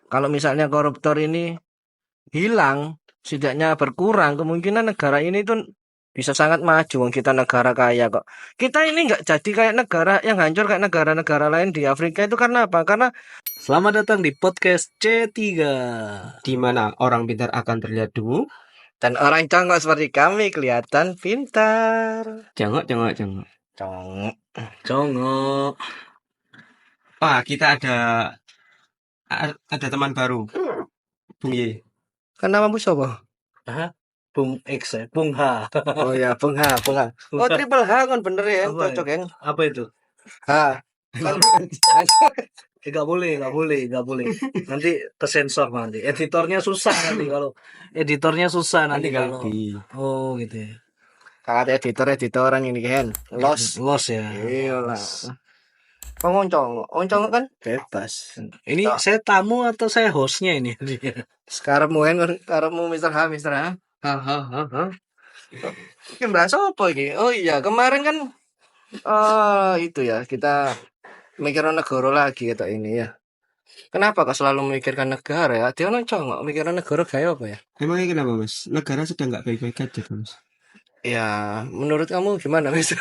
Kalau misalnya koruptor ini hilang, setidaknya berkurang, kemungkinan negara ini tuh bisa sangat maju. Wong kita negara kaya kok. Kita ini nggak jadi kayak negara yang hancur kayak negara-negara lain di Afrika itu karena apa? Karena Selamat datang di podcast C3. Di mana orang pintar akan terlihat dungu. dan orang congok seperti kami kelihatan pintar. Congok. Congok. Congok. Wah, kita ada teman baru. Bung Ye. Kenapa Bu Sobo? Bung X ya, Bung H. Oh ya, Bung H. Oh, triple H kan bener ya, Apa cocok ya. Apa itu? H. Kan Nggak boleh. Nanti kesensor nanti. Editornya susah nanti Nanti kalau. di Oh gitu ya. kata editoran ini kan. Los ya. Iyalah. Oncong kan bebas. Ini saya tamu atau saya hostnya ini? Sekarang karepmu Mr. H. Ha. Ini bahas apa ini? Oh iya, kemarin kan itu ya, kita mikirin negara lagi atau ini ya. Kenapa kok selalu memikirkan negara ya? Dia nggak mikirin negara kayak apa ya? Emangnya kenapa, Mas? Negara sedang nggak baik-baik aja, Mas. Ya, menurut kamu gimana, Mas?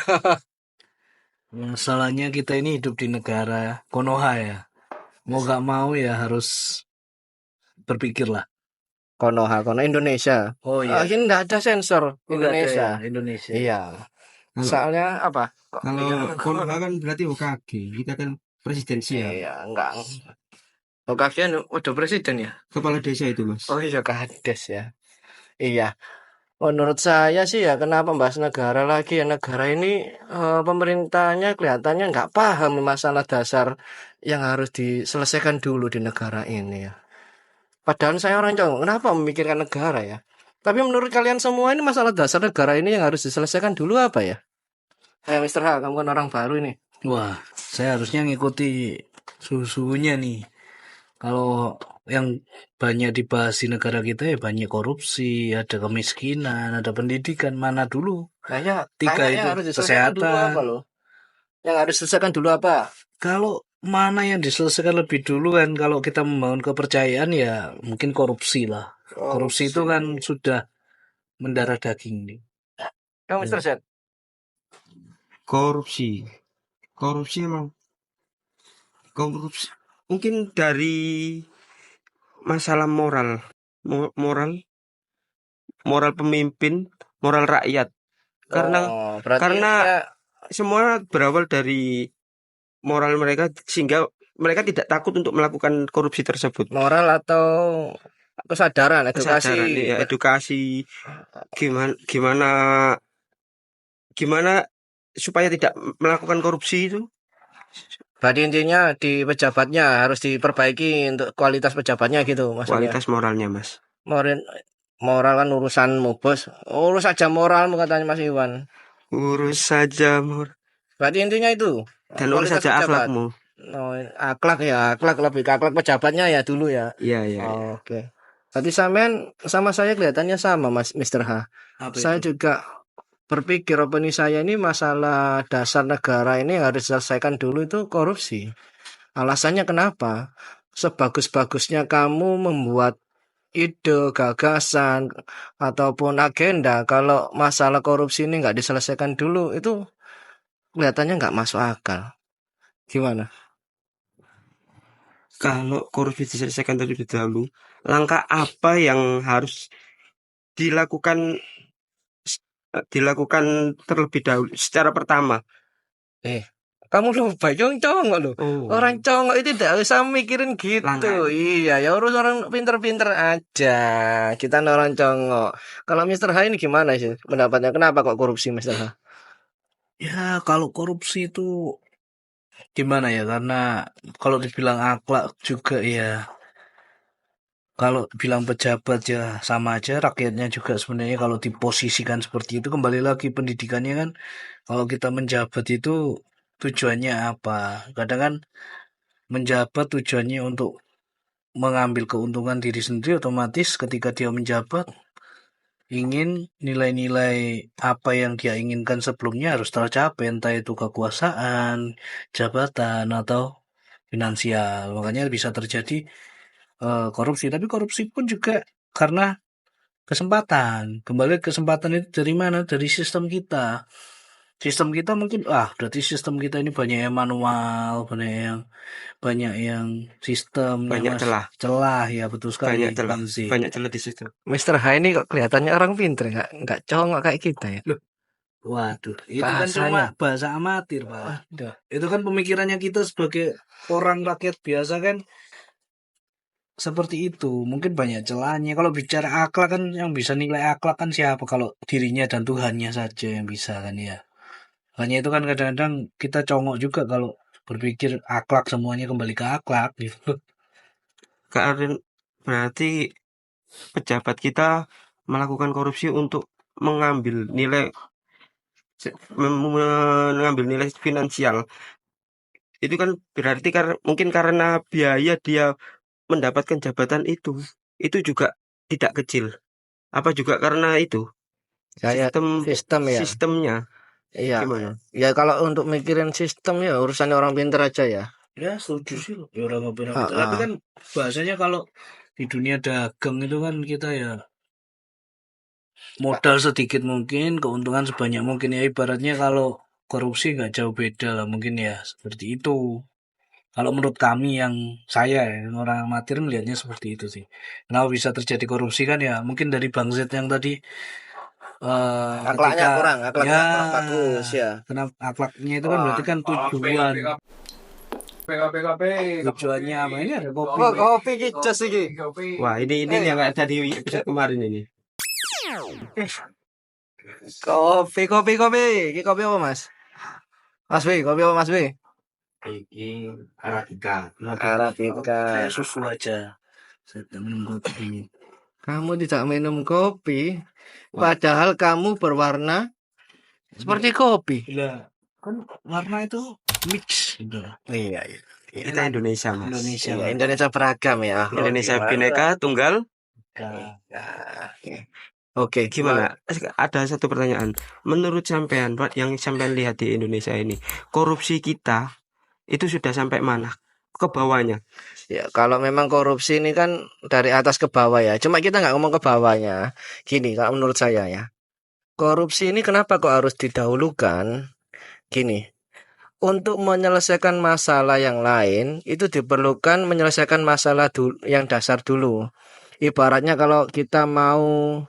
Masalahnya kita ini hidup di negara Konoha ya. Mau gak mau ya harus berpikir lah. Konoha Indonesia. Oh iya. Ini nggak ada sensor Indonesia. Indonesia. Iya. Soalnya apa? Kalau Konoha kan berarti Hokage. Kita kan presidensial. Iya, enggak. Hokage udah presiden ya? Kepala desa itu, Mas. Oh iya, kades ya. Iya. Menurut saya sih ya, kenapa bahas negara lagi ya, negara ini pemerintahnya kelihatannya nggak paham masalah dasar yang harus diselesaikan dulu di negara ini ya. Padahal saya orang Jawa, kenapa memikirkan negara ya? Tapi menurut kalian semua ini masalah dasar negara ini yang harus diselesaikan dulu apa ya? Mr. H, kamu kan orang baru ini. Wah, saya harusnya ngikuti suhunya nih. Kalau yang banyak dibahas di negara kita ya banyak korupsi, ada kemiskinan, ada pendidikan, mana dulu? Tiga itu harus diselesaikan dulu kesehatan. apa loh? Yang harus diselesaikan dulu apa? Kalau mana yang diselesaikan lebih dulu kan, kalau kita membangun kepercayaan ya mungkin korupsi lah. Korupsi itu kan sudah mendarah daging nih. Kamu Mr. Z? Korupsi emang. Korupsi mungkin dari masalah moral pemimpin, moral rakyat. Karena semua berawal dari moral mereka sehingga mereka tidak takut untuk melakukan korupsi tersebut. Moral atau kesadaran, edukasi gimana supaya tidak melakukan korupsi itu. Berarti intinya di pejabatnya harus diperbaiki untuk kualitas pejabatnya gitu maksudnya. Kualitas moralnya, Mas. Moral kan urusanmu, Bos. Urus saja moralmu katanya Mas Iwan. Urus saja Berarti intinya itu. Dan urus saja akhlakmu. Akhlak lebih ke akhlak pejabatnya ya dulu ya. Iya. Oke. Tadi sama saya kelihatannya sama Mas Mr. H. Saya juga berpikir opini saya ini masalah dasar negara ini harus diselesaikan dulu itu korupsi. Alasannya kenapa? Sebagus-bagusnya kamu membuat ide, gagasan, ataupun agenda, kalau masalah korupsi ini nggak diselesaikan dulu, itu kelihatannya nggak masuk akal. Gimana? Kalau korupsi diselesaikan terlebih dahulu, langkah apa yang harus dilakukan terlebih dahulu secara pertama? Kamu lupa congok loh. Orang congok itu tidak usah mikirin gitu. Langkah. Iya, ya urus orang pinter-pinter aja. Kita orang congok. Kalau Mr. H ini gimana sih pendapatnya? Kenapa kok korupsi Mr. H? Ya kalau korupsi itu gimana ya, karena kalau dibilang akhlak juga ya, kalau bilang pejabat ya sama aja, rakyatnya juga sebenarnya kalau diposisikan seperti itu. Kembali lagi pendidikannya kan, kalau kita menjabat itu tujuannya apa? Kadang kan menjabat tujuannya untuk mengambil keuntungan diri sendiri, otomatis ketika dia menjabat ingin nilai-nilai apa yang dia inginkan sebelumnya harus tercapai, entah itu kekuasaan, jabatan, atau finansial. Makanya bisa terjadi korupsi, tapi korupsi pun juga karena kesempatan. Kembali kesempatan itu dari mana? Dari sistem kita. Sistem kita mungkin berarti sistem kita ini banyak yang manual, banyak yang sistemnya Banyak celah, celah ya, betul banyak sekali celah, Bang Z. banyak celah di situ. Mr. H ini kok kelihatannya orang pinter, nggak congok kayak kita ya. Waduh, itu kan cuma Bahasanya. bahasa amatir, Pak. Waduh. Itu kan pemikirannya kita sebagai orang rakyat biasa kan seperti itu. Mungkin banyak celahnya. Kalau bicara akhlak kan yang bisa nilai akhlak kan siapa? Kalau dirinya dan Tuhannya saja yang bisa kan ya. Hanya itu kan kadang-kadang kita congok juga kalau berpikir akhlak semuanya kembali ke akhlak gitu. Karena berarti pejabat kita melakukan korupsi untuk mengambil nilai finansial. Itu kan berarti mungkin karena biaya dia mendapatkan jabatan itu juga tidak kecil. Apa juga karena itu Kayak sistem ya. sistemnya Iya. gimana? Ya kalau untuk mikirin sistem ya urusannya orang pinter aja ya. Ya setuju sih loh. Ya orang pintar. Tapi kan bahasanya kalau di dunia dagang itu kan kita ya modal sedikit mungkin, keuntungan sebanyak mungkin ya, ibaratnya kalau korupsi nggak jauh beda lah mungkin ya seperti itu. Kalau menurut kami yang saya ya, orang amatir melihatnya seperti itu sih. Kenapa bisa terjadi korupsi kan ya mungkin dari Bang Z yang tadi Akhlaknya ketika kurang, akhlaknya ya kurang bagus ya. kenapa akhlaknya itu kan berarti kan tujuannya apa ini ada kopi. Oh, kopi kita sih. Wah, ini yang ada di episode kemarin ini. Kopi. Iki kopi apa, Mas? Mas B, kopi apa Mas B? Iki Arabica. Arabica. Susu aja. Saya tidak minum kopi. Kamu tidak minum kopi, padahal kamu berwarna seperti kopi. Iya, kan warna itu mix gitu. Iya. Kita Indonesia, Mas. Indonesia. Iya, Indonesia beragam ya. Indonesia Bhinneka Tunggal. Oke, Gimana? Ada satu pertanyaan. Menurut sampean, Pak, yang sampean lihat di Indonesia ini, korupsi kita itu sudah sampai mana? Ke bawahnya. Ya, kalau memang korupsi ini kan dari atas ke bawah ya. Cuma kita nggak ngomong ke bawahnya. Gini, kalau menurut saya ya. Korupsi ini kenapa kok harus didahulukan? Gini, untuk menyelesaikan masalah yang lain, itu diperlukan menyelesaikan masalah yang dasar dulu. Ibaratnya kalau kita mau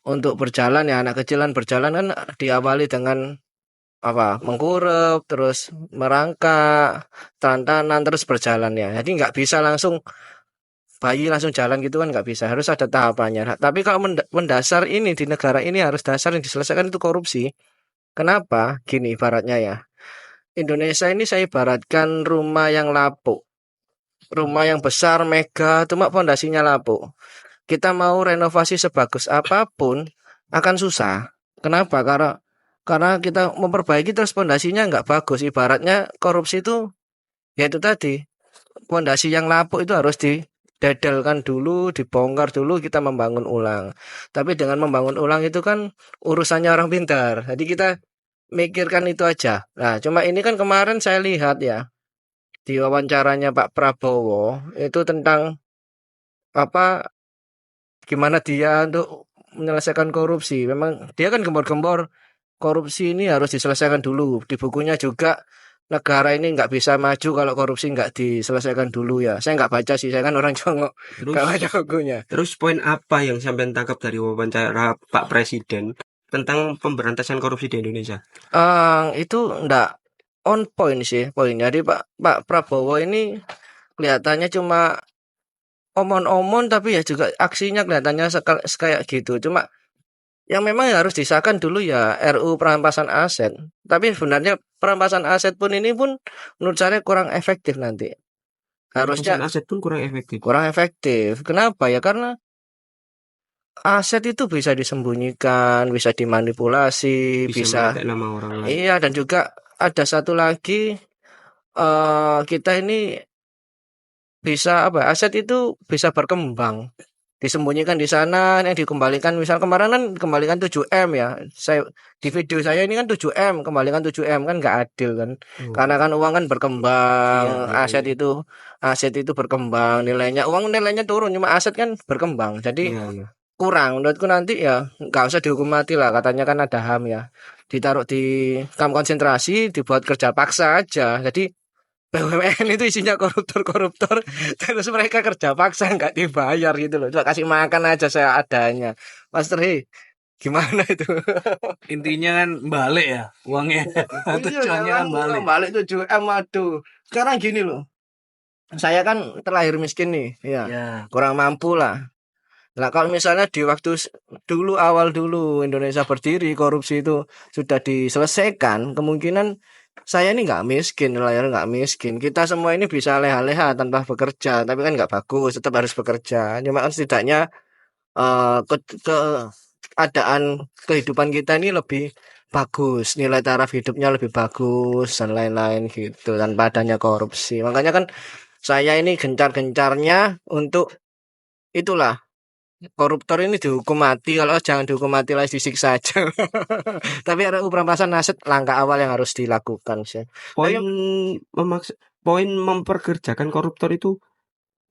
untuk berjalan ya, anak kecilan berjalan kan diawali dengan mengkurep, terus merangkak, tantanan, terus berjalan ya. Jadi nggak bisa langsung bayi langsung jalan gitu kan nggak bisa, harus ada tahapannya. Nah, tapi kalau mendasar ini di negara ini harus dasar yang diselesaikan itu korupsi. Kenapa? Gini ibaratnya ya. Indonesia ini saya ibaratkan rumah yang lapuk. Rumah yang besar, mega, cuma fondasinya lapuk. Kita mau renovasi sebagus apapun akan susah. Kenapa? Karena kita memperbaiki terus fondasinya nggak bagus. Ibaratnya korupsi itu ya itu tadi. Fondasi yang lapuk itu harus didadalkan dulu, dibongkar dulu, kita membangun ulang. Tapi dengan membangun ulang itu kan urusannya orang pintar. Jadi kita mikirkan itu aja. Nah, cuma ini kan kemarin saya lihat ya di wawancaranya Pak Prabowo itu tentang gimana dia untuk menyelesaikan korupsi. Memang dia kan gembor-gembor korupsi ini harus diselesaikan dulu. Di bukunya juga negara ini nggak bisa maju kalau korupsi nggak diselesaikan dulu ya. Saya nggak baca sih, saya kan orang Congok, nggak baca bukunya. Terus poin apa yang sampai tangkap dari wawancara Pak Presiden tentang pemberantasan korupsi di Indonesia? Itu nggak on point sih poinnya. Jadi Pak Prabowo ini kelihatannya cuma omon-omon tapi ya juga aksinya kelihatannya kayak gitu. Cuma yang memang harus disahkan dulu ya RUU perampasan aset. Tapi sebenarnya perampasan aset pun ini pun menurut saya kurang efektif nanti. Harusnya aset pun kurang efektif. Kurang efektif. Kenapa ya? Karena aset itu bisa disembunyikan, bisa dimanipulasi, bisa nama orang lain. Iya, dan juga ada satu lagi kita ini bisa aset itu bisa berkembang. disembunyikan di sana, yang dikembalikan. Misal kemarin kan kembalikan 7M ya. Saya di video saya ini kan 7M, kembalikan 7M kan nggak adil kan. Karena kan uang kan berkembang, aset itu berkembang nilainya. Uang nilainya turun, cuma aset kan berkembang. Jadi kurang. Menurutku nanti ya nggak usah dihukum mati lah. Katanya kan ada HAM ya. Ditaruh di kamp konsentrasi, dibuat kerja paksa aja. Jadi BUMN itu isinya koruptor-koruptor, terus mereka kerja paksa nggak dibayar gitu loh. Coba kasih makan aja saya adanya. Master He, gimana itu? Intinya kan balik ya uangnya. Tujuannya kan balik. Balik 7M, aduh. Sekarang gini loh. Saya kan terlahir miskin nih, ya. Kurang mampu lah. Nah, kalau misalnya di waktu awal dulu Indonesia berdiri, korupsi itu sudah diselesaikan, kemungkinan saya ini nggak miskin, layar nggak miskin. Kita semua ini bisa leha-leha tanpa bekerja, tapi kan nggak bagus, tetap harus bekerja. Cuma kan setidaknya keadaan kehidupan kita ini lebih bagus, nilai taraf hidupnya lebih bagus dan lain-lain gitu tanpa adanya korupsi. Makanya kan saya ini gencar-gencarnya untuk itulah. Koruptor ini dihukum mati, kalau jangan dihukum mati lah disiksa aja. Tapi ada perampasan aset langkah awal yang harus dilakukan sih. Poin memperkerjakan koruptor itu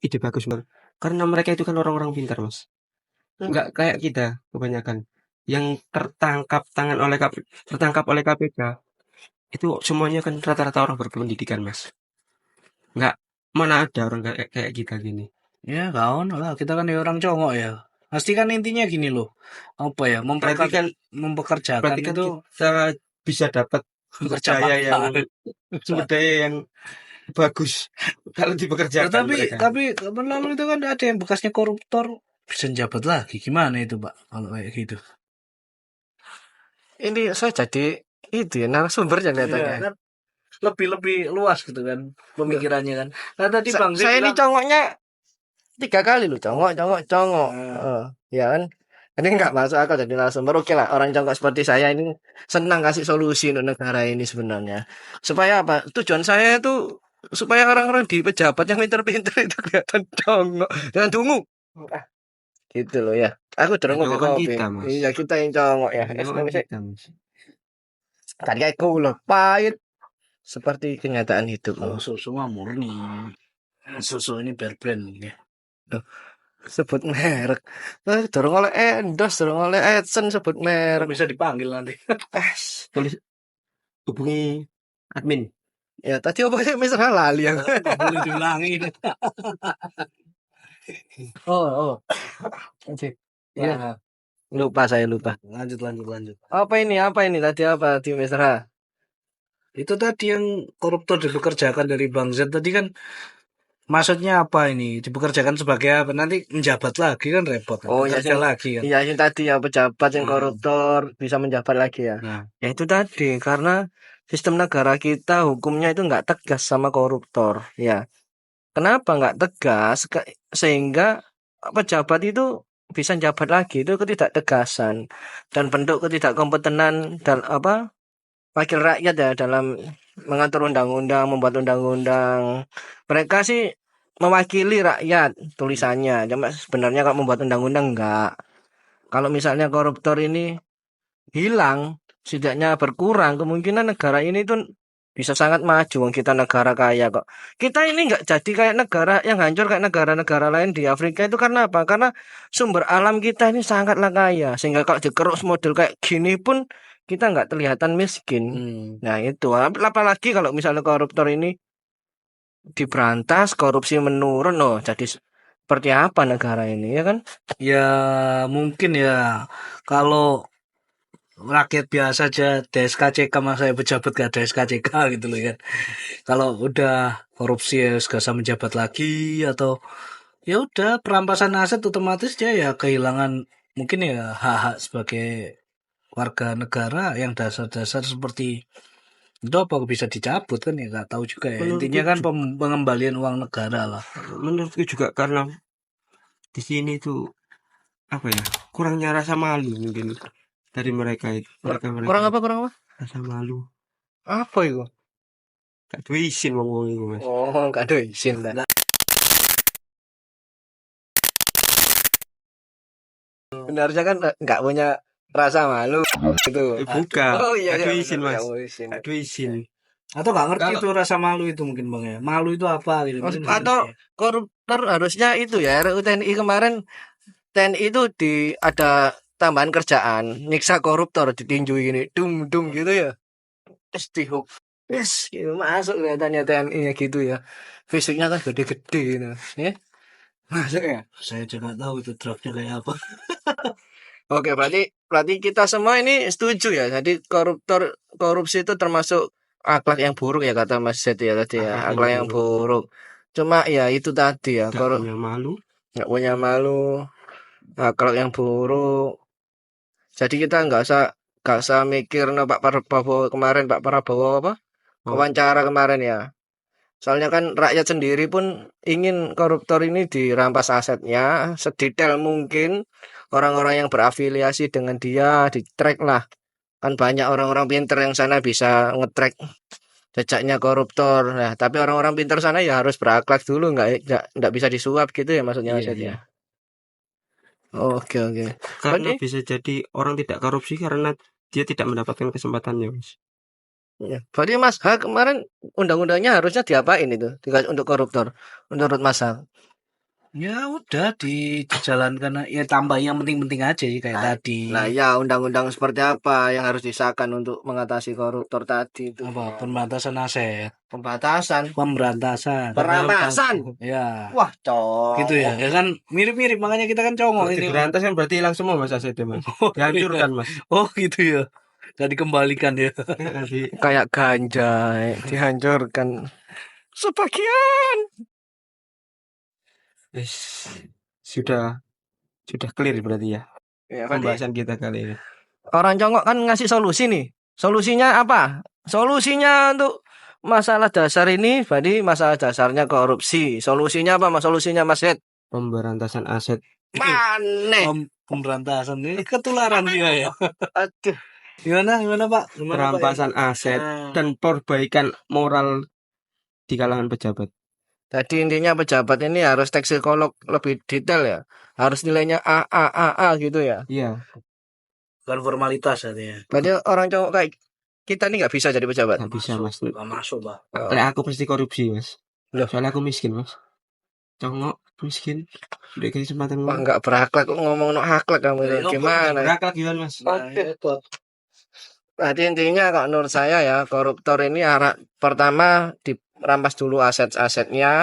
ide bagus banget. Karena mereka itu kan orang-orang pintar, Mas. Enggak kayak kita kebanyakan yang tertangkap oleh KPK. Itu semuanya kan rata-rata orang berpendidikan, Mas. Enggak, mana ada orang kayak kita gini. Ya kawan lah, kita kan orang congok ya. Pasti kan intinya gini loh, apa ya, mempekerjakan Berarti kan itu kita bisa dapat sumber daya yang bagus kalau dipekerjakan mereka. Tapi lalu itu kan ada yang bekasnya koruptor bisa jabat lagi, gimana itu Pak kalau kayak gitu? Ini saya jadi itu ya narasumbernya kelihatannya. Kan lebih luas gitu kan pemikirannya kan. Nah tadi Bang saya ini congoknya 3 kali loh, congok. Ya kan. Ini nggak masuk akal jadi narasumber. Oke lah, orang congok seperti saya ini senang kasih solusi untuk negara ini sebenarnya. Supaya apa? Tujuan saya itu supaya orang-orang di pejabat yang pinter-pinter itu kelihatan congok. Jangan tunggu. Gitu loh ya. Aku terungok kopi. Iya, kita yang congok ya. Kan kayak loh, pahit. Seperti kenyataan hidup. Susu mah murni. Susu ini berbrand ya. Sebut merek. Dorong oleh endorse, dorong oleh AdSense sebut merek. Bisa dipanggil nanti. Tulis hubungi admin. Ya tadi apa sih Mister Halal yang boleh diulangi. Oh. Ya. Saya lupa. Lanjut. Apa ini tadi apa di Mister H? Itu tadi yang koruptor dipekerjakan dari Bang Z tadi kan. Maksudnya apa ini? Dipekerjakan sebagai apa? Nanti menjabat lagi kan repot. Kerja lagi kan. Iya, yang tadi ya pejabat yang koruptor bisa menjabat lagi ya. Ya itu tadi karena sistem negara kita hukumnya itu nggak tegas sama koruptor ya. Kenapa nggak tegas? Sehingga pejabat itu bisa menjabat lagi, itu ketidaktegasan dan bentuk ketidakkompetenan dan wakil rakyat ya dalam mengatur undang-undang, membuat undang-undang. Mereka sih mewakili rakyat tulisannya, cuma sebenarnya kalau membuat undang-undang enggak. Kalau misalnya koruptor ini hilang, setidaknya berkurang, kemungkinan negara ini tuh bisa sangat maju. Kita negara kaya kok. Kita ini enggak jadi kayak negara yang hancur kayak negara-negara lain di Afrika itu karena apa? Karena sumber alam kita ini sangatlah kaya, sehingga kalau dikeruk model kayak gini pun kita nggak terlihatan miskin. Nah itu apalagi kalau misalnya koruptor ini diberantas, korupsi menurun, jadi seperti apa negara ini ya kan? Ya mungkin ya kalau rakyat biasa aja DSKCK masa pejabat gak ada SKCK gitu loh kan. Kalau udah korupsi ya gak bisa menjabat lagi atau ya udah perampasan aset otomatis dia ya kehilangan mungkin ya hak-hak sebagai warga negara yang dasar-dasar seperti itu apa bisa dicabut kan ya nggak tahu juga ya. Intinya kan pengembalian uang negara lah. Menurutku juga karena di sini tuh apa ya kurangnya rasa malu mungkin dari mereka itu. Kurang apa? Rasa malu. Apa itu? Gak duwe izin ngomong itu Mas. Gak ada izin dah. Harusnya kan nggak punya rasa malu gitu. Buka. Oh iya, Aduh iya, izin bener, mas. ya, izin. Aduh izin. Atau nggak ngerti Kalau- tuh rasa malu itu mungkin Bang ya. Malu itu apa gitu. Mungkin nggak Atau ngerti. koruptor harusnya itu ya, RUU TNI kemarin TNI itu ada tambahan kerjaan nyiksa koruptor ditinju gini dum gitu ya. Terus dihuk. Yes, gitu, masuk kelihatannya TNI nya gitu ya. Fisiknya kan gede-gede gitu. Ya. Masuk ya. Saya juga nggak tahu itu draftnya kayak apa. Oke, berarti kita semua ini setuju ya. Jadi korupsi itu termasuk akhlak yang buruk ya kata Mas Zed ya tadi ya. Akhlak yang buruk. Cuma ya itu tadi ya, Gak punya malu. nggak punya malu, akhlak yang buruk. Jadi kita nggak usah mikir no Pak Prabowo kemarin, Pak Prabowo apa wawancara kemarin ya. Soalnya kan rakyat sendiri pun ingin koruptor ini dirampas asetnya sedetail mungkin. Orang-orang yang berafiliasi dengan dia di-track lah. Kan banyak orang-orang pinter yang sana bisa nge-track jejaknya koruptor. Nah, tapi orang-orang pinter sana ya harus berakhlak dulu, nggak bisa disuap gitu ya maksudnya Iya, asetnya. iya. Oke. Karena Berarti- bisa jadi orang tidak korupsi karena dia tidak mendapatkan kesempatannya mas. Ya. Berarti Mas H kemarin undang-undangnya harusnya diapain itu untuk koruptor menurut Mas H? Ya udah dijalankan ya tambah yang penting-penting aja ya, kayak tadi. Nah ya undang-undang seperti apa yang harus disahkan untuk mengatasi koruptor tadi itu? Apa pembatasan aset, Pembatasan, pemberantasan. perampasan. Ya. Wah, cowok. Gitu ya. Ya kan mirip-mirip makanya kita kan congok ini. Diberantas kan berarti hilang semua mas asetnya mas. Dihancurkan mas. Oh gitu ya. Gak dikembalikan ya. Kayak ganja dihancurkan sebagian. Sudah clear berarti ya Ya, pembahasan kita kali ini. orang congok kan ngasih solusi nih. Solusinya apa? Solusinya untuk masalah dasar ini, berarti masalah dasarnya korupsi. Solusinya apa? Solusinya Mas Ed? Pemberantasan aset. Maneh. Pemberantasan ini ketularan dia ya. Aduh. Gimana Pak? Perampasan aset dan perbaikan moral di kalangan pejabat. Jadi intinya pejabat ini harus tes psikolog lebih detail ya. Harus nilainya A gitu ya. Iya. Bukan formalitas artinya. Berarti orang cowok kayak kita ini nggak bisa jadi pejabat. Nggak bisa mas. Gak masuk Pak. Aku pasti korupsi mas. Soalnya aku miskin mas. Congok miskin. Udah kesempatan Wah nggak berakhlak kok ngomong no akhlak kamu itu. Gimana? Berakhlak gimana mas? Berarti intinya kalau menurut saya ya koruptor ini pertama dirampas dulu aset-asetnya.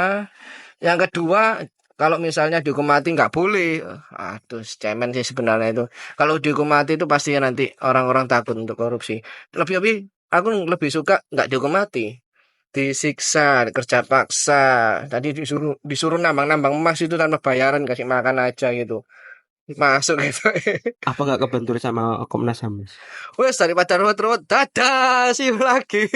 Yang kedua kalau misalnya dihukum mati nggak boleh. Aduh, cemen sih sebenarnya itu. Kalau dihukum mati itu pasti nanti orang-orang takut untuk korupsi. Lebih aku lebih suka nggak dihukum mati. Disiksa, kerja paksa. Tadi disuruh nambang-nambang emas itu tanpa bayaran, kasih makan aja gitu. Masuk gitu. Apa nggak kebentur sama Komnas HAM mas? Wes daripada ruwet-ruwet, dadah sih lagi.